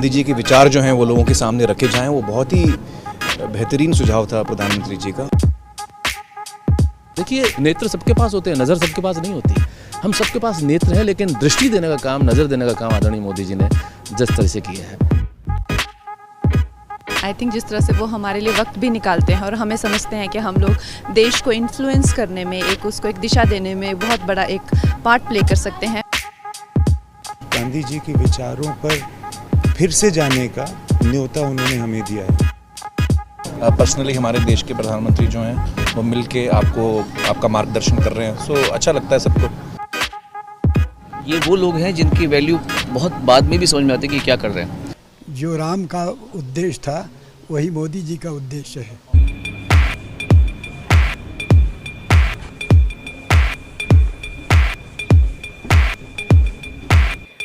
गांधी जी के विचार जो हैं वो लोगों के सामने रखे जाएं, वो बहुत ही बेहतरीन सुझाव था प्रधानमंत्री जी का। देखिए, नेत्र सबके पास होते हैं, नज़र सबके पास नहीं होती। हम सबके पास नेत्र है, लेकिन दृष्टि देने का काम, नज़र देने का काम आदरणीय मोदी जी ने जिस तरह से किया है, आई थिंक जिस तरह से वो हमारे लिए वक्त भी निकालते हैं और हमें समझते हैं कि हम लोग देश को इन्फ्लुएंस करने में, उसको एक दिशा देने में बहुत बड़ा एक पार्ट प्ले कर सकते हैं। गांधी जी के विचारों पर फिर से जाने का न्योता उन्होंने हमें दिया है। पर्सनली हमारे देश के प्रधानमंत्री जो हैं वो मिल के आपका मार्गदर्शन कर रहे हैं, सो अच्छा लगता है सबको। ये वो लोग हैं जिनकी वैल्यू बहुत बाद में भी समझ में आती है कि क्या कर रहे हैं। जो राम का उद्देश्य था वही मोदी जी का उद्देश्य है।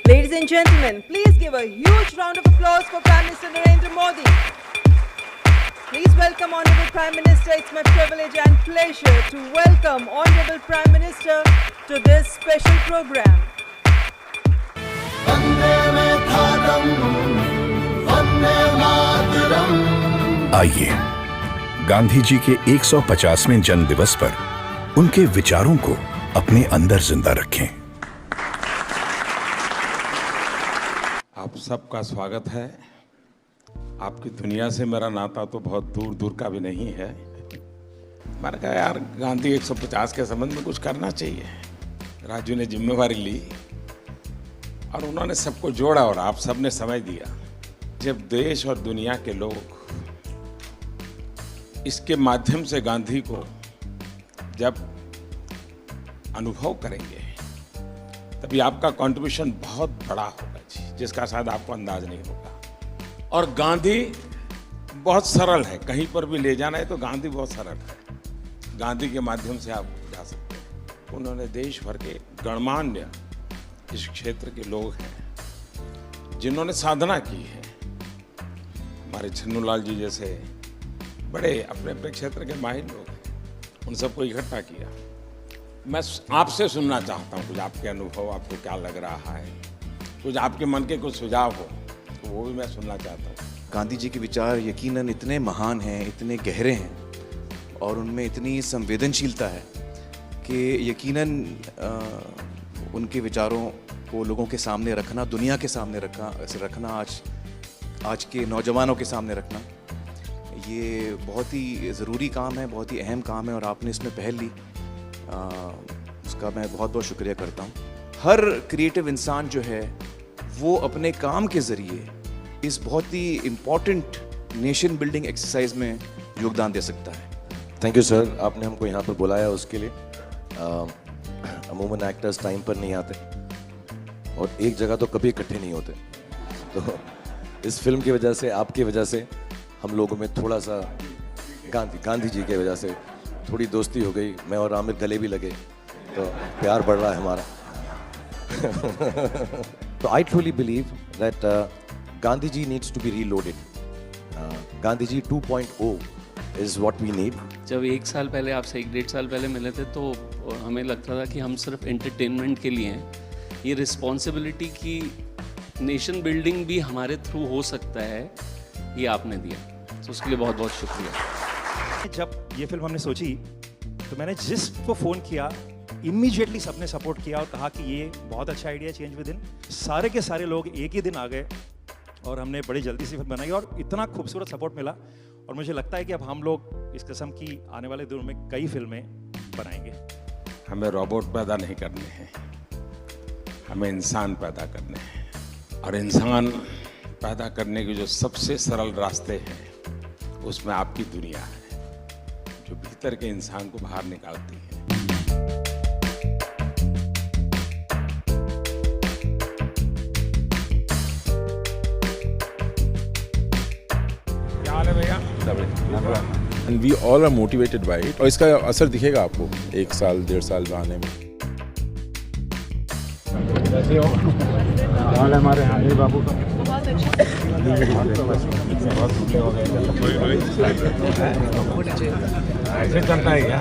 Ladies and gentlemen, please give a huge round of applause for Prime Minister Narendra Modi. Please welcome Honorable Prime Minister. It's my privilege and pleasure to welcome Honorable Prime Minister to this special program. आइए गांधी जी के 150वें जन्म दिवस पर उनके विचारों को अपने अंदर जिंदा रखें। आप सबका स्वागत है। आपकी दुनिया से मेरा नाता तो बहुत दूर दूर का भी नहीं है। मैंने कहा यार गांधी 150 के संबंध में कुछ करना चाहिए। राजू ने जिम्मेवारी ली और उन्होंने सबको जोड़ा और आप सबने समझ दिया। जब देश और दुनिया के लोग इसके माध्यम से गांधी को जब अनुभव करेंगे तभी आपका कंट्रीब्यूशन बहुत बड़ा होगा जी, जिसका शायद आपको अंदाज नहीं होगा। और गांधी बहुत सरल है, कहीं पर भी ले जाना है तो गांधी बहुत सरल है। गांधी के माध्यम से आप जा सकते हैं। उन्होंने देश भर के गणमान्य इस क्षेत्र के लोग हैं जिन्होंने साधना की है। हमारे छन्नूलाल जी जैसे बड़े अपने अपने क्षेत्र के माहिर लोग हैं, उन सबको इकट्ठा किया। मैं आपसे सुनना चाहता हूँ कुछ आपके अनुभव, आपको क्या लग रहा है, कुछ आपके मन के कुछ सुझाव हो तो वो भी मैं सुनना चाहता हूँ। गांधी जी के विचार यकीनन इतने महान हैं, इतने गहरे हैं और उनमें इतनी संवेदनशीलता है कि यकीनन उनके विचारों को लोगों के सामने रखना, दुनिया के सामने रखना, आज के नौजवानों के सामने रखना, ये बहुत ही ज़रूरी काम है, बहुत ही अहम काम है और आपने इसमें पहल ली, उसका मैं बहुत बहुत शुक्रिया करता हूँ। हर क्रिएटिव इंसान जो है वो अपने काम के ज़रिए इस बहुत ही इम्पॉर्टेंट नेशन बिल्डिंग एक्सरसाइज में योगदान दे सकता है। थैंक यू सर, आपने हमको यहाँ पर बुलाया उसके लिए। अमूमन एक्टर्स टाइम पर नहीं आते और एक जगह तो कभी इकट्ठे नहीं होते, तो इस फिल्म की वजह से, आपकी वजह से हम लोगों में थोड़ा सा गांधी जी की वजह से थोड़ी दोस्ती हो गई। मैं और आमिर गले भी लगे तो प्यार बढ़ रहा है हमारा। तो I truly believe that Gandhi ji needs to be reloaded. Gandhi ji 2.0 is what we need. जब 1 साल पहले, आपसे 1-1.5 साल पहले मिले थे तो हमें लगता था कि हम सिर्फ एंटरटेनमेंट के लिए हैं। ये रिस्पॉन्सिबिलिटी की नेशन बिल्डिंग भी हमारे थ्रू हो सकता है, ये आपने दिया, तो उसके लिए बहुत बहुत शुक्रिया। जब ये फिल्म हमने सोची तो मैंने जिसको फ़ोन किया इमीडिएटली सबने सपोर्ट किया और कहा कि ये बहुत अच्छा आइडिया, चेंज विद इन। सारे के सारे लोग एक ही दिन आ गए और हमने बड़ी जल्दी से फिल्म बनाई और इतना खूबसूरत सपोर्ट मिला। और मुझे लगता है कि अब हम लोग इस किस्म की आने वाले दिनों में कई फिल्में बनाएंगे। हमें रोबोट पैदा नहीं करने हैं, हमें इंसान पैदा करने हैं। और इंसान पैदा करने के जो सबसे सरल रास्ते हैं उसमें आपकी दुनिया है, जो भीतर के इंसान को बाहर निकालती है। क्या हाल है भैया? And we all are motivated by it. और इसका असर दिखेगा आपको 1 साल 1.5 साल में आने में। कैसे हो? हाल हमारे हानि बाबू का बहुत अच्छा। ऐसे चलता है क्या?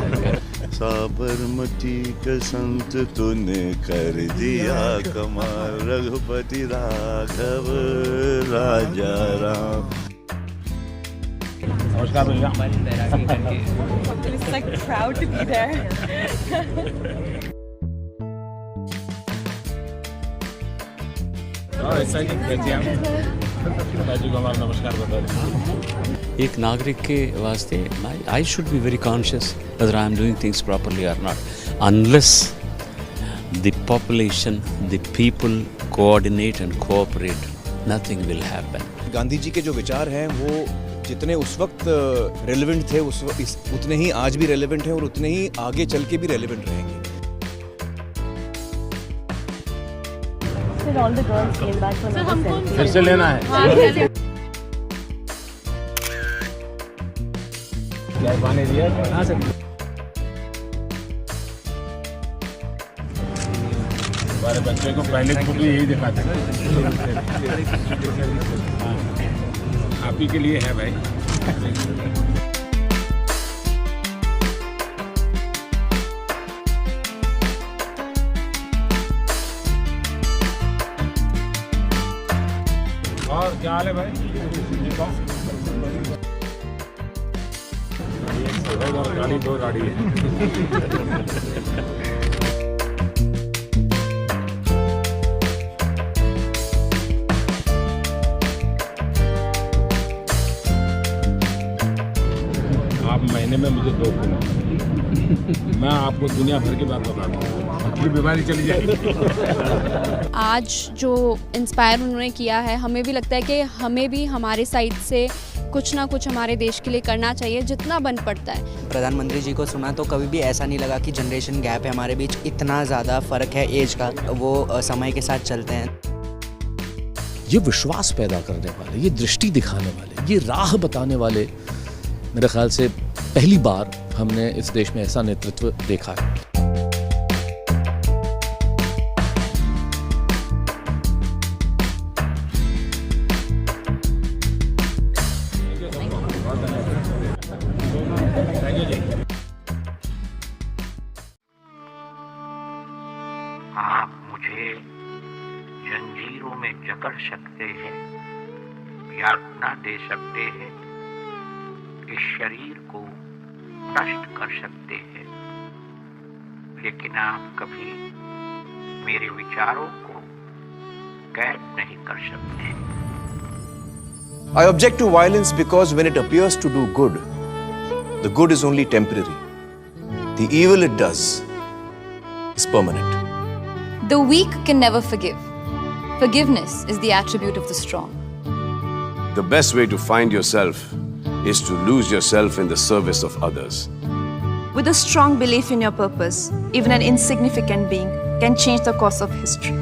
साबरमती का संत तूने कर दिया कमाल, रघुपति राघव राजा राम। नमस्कार भैया। It's like proud to be there. नमस्कार बता दें। एक नागरिक के वास्ते I should be very conscious whether I am doing things properly or not. Unless the population, the people coordinate and cooperate, nothing will happen. Gandhi ji के जो विचार हैं वो जितने उस वक्त रेलेवेंट थे उतने ही आज भी रेलेवेंट हैं और उतने ही आगे चल के भी रेलेवेंट रहेंगे। All the girls came back for another selfie. फिर से लेना है। क्या पानी दिया? हाँ सर। हमारे बच्चे को पहले फोटो यही दिखाते हैं। आप ही के लिए है भाई। और क्या हाल है भाई? गाड़ी दो गाड़ी है। आप महीने में मुझे 2 दिन मैं आपको दुनिया भर की बात बताता हूँ, अपनी बीमारी चली जाएगी। आज जो इंस्पायर उन्होंने किया है, हमें भी लगता है कि हमें भी हमारे साइड से कुछ ना कुछ हमारे देश के लिए करना चाहिए, जितना बन पड़ता है। प्रधानमंत्री जी को सुना तो कभी भी ऐसा नहीं लगा कि जनरेशन गैप है हमारे बीच, इतना ज़्यादा फ़र्क है एज का, वो समय के साथ चलते हैं। ये विश्वास पैदा करने वाले, ये दृष्टि दिखाने वाले, ये राह बताने वाले, मेरे ख्याल से पहली बार हमने इस देश में ऐसा नेतृत्व देखा है। आप मुझे जंजीरों में जकड़ सकते हैं, यातना दे सकते हैं, इस शरीर को नष्ट कर सकते हैं, लेकिन आप कभी मेरे विचारों को कैद नहीं कर सकते। I object to violence because when it appears to do good, the good is only temporary. The evil it does is permanent. The weak can never forgive. Forgiveness is the attribute of the strong. The best way to find yourself is to lose yourself in the service of others. With a strong belief in your purpose, even an insignificant being can change the course of history.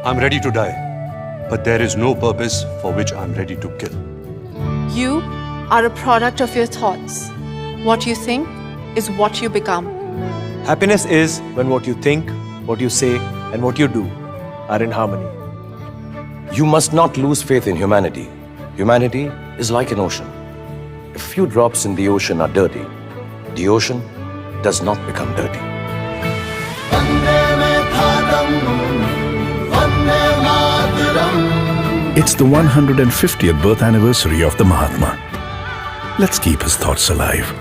I'm ready to die, but there is no purpose for which I'm ready to kill. You are a product of your thoughts. What you think is what you become. Happiness is when what you think, what you say, and what you do are in harmony. You must not lose faith in humanity. Humanity is like an ocean. If a few drops in the ocean are dirty, the ocean does not become dirty. It's the 150th birth anniversary of the Mahatma. Let's keep his thoughts alive.